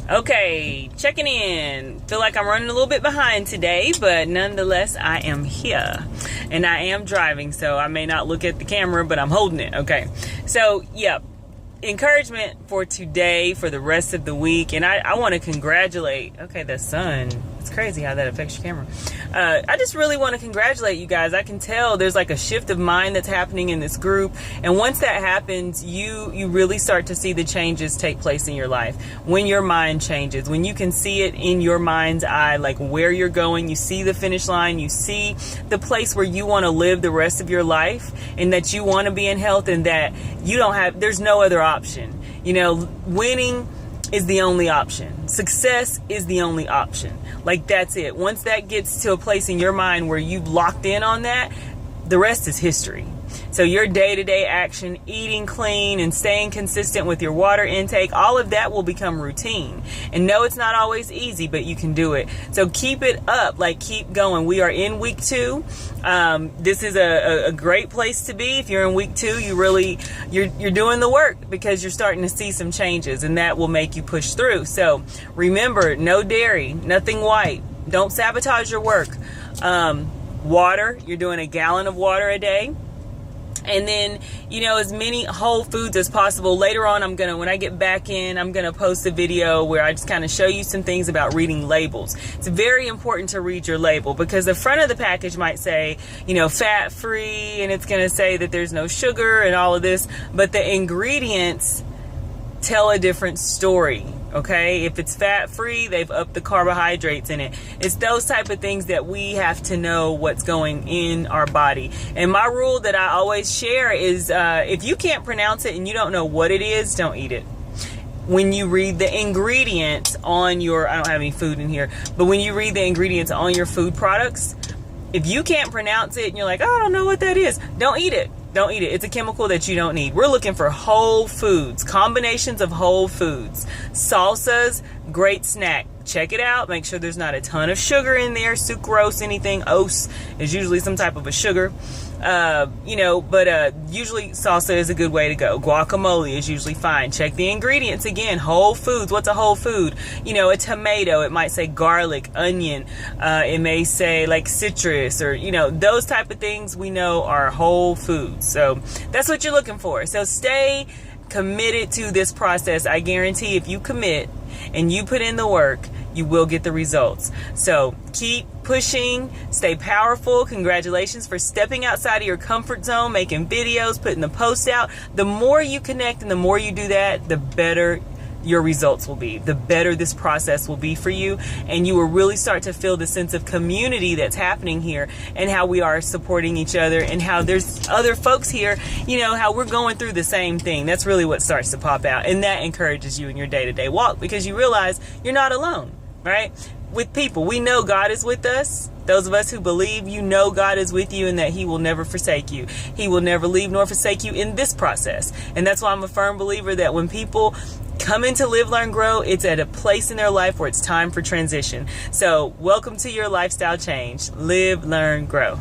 Okay, checking in. Feel like I'm running a little bit behind today, but nonetheless, I am here. And I am driving, so I may not look at the camera, but I'm holding it. Okay, so, yeah. Encouragement for today, for the rest of the week, and I want to congratulate, okay, the sun, it's crazy how that affects your camera. I just really want to congratulate you guys. I can tell there's like a shift of mind that's happening in this group, and once that happens, you really start to see the changes take place in your life. When your mind changes, when you can see it in your mind's eye, like where you're going, you see the finish line, you see the place where you want to live the rest of your life, and that you want to be in health, and that you don't have, there's no other option. You know, winning is the only option. Success is the only option. Like, that's it. Once that gets to a place in your mind where you've locked in on that, the rest is history. So your day-to-day action, eating clean and staying consistent with your water intake, all of that will become routine. And no, it's not always easy, but you can do it. So keep it up, like keep going. We are in week 2. This is a great place to be. If you're in week 2, you're doing the work because you're starting to see some changes, and that will make you push through. So remember, no dairy, nothing white. Don't sabotage your work. Water, you're doing a gallon of water a day. And then, you know, as many whole foods as possible. Later on, when I get back in, I'm going to post a video where I just kind of show you some things about reading labels. It's very important to read your label, because the front of the package might say, you know, fat free, and it's going to say that there's no sugar and all of this, but the ingredients tell a different story. Okay, if it's fat free, they've upped the carbohydrates in it. It's those type of things that we have to know what's going in our body. And my rule that I always share is if you can't pronounce it and you don't know what it is, don't eat it. When you read the ingredients on your, I don't have any food in here, but when you read the ingredients on your food products, if you can't pronounce it and you're like, oh, I don't know what that is, don't eat it. Don't eat it. It's a chemical that you don't need. We're looking for whole foods, combinations of whole foods. Salsas, great snack. Check it out. Make sure there's not a ton of sugar in there. Sucrose, anything. Ose is usually some type of a sugar. You know, but usually salsa is a good way to go. Guacamole is usually fine. Check the ingredients again. Whole foods. What's a whole food? You know, a tomato, it might say garlic, onion. It may say like citrus, or, you know, those type of things we know are whole foods. So that's what you're looking for. So stay committed to this process. I guarantee if you commit and you put in the work, you will get the results. So keep pushing, stay powerful. Congratulations for stepping outside of your comfort zone, making videos, putting the posts out. The more you connect and the more you do that, the better your results will be, the better this process will be for you, and you will really start to feel the sense of community that's happening here, and how we are supporting each other, and how there's other folks here, you know, how we're going through the same thing. That's really what starts to pop out, and that encourages you in your day-to-day walk, because you realize you're not alone, right? With people, we know God is with us. Those of us who believe, you know God is with you, and that He will never forsake you. He will never leave nor forsake you in this process. And that's why I'm a firm believer that when people come into Live, Learn, Grow, it's at a place in their life where it's time for transition. So welcome to your lifestyle change. Live, Learn, Grow.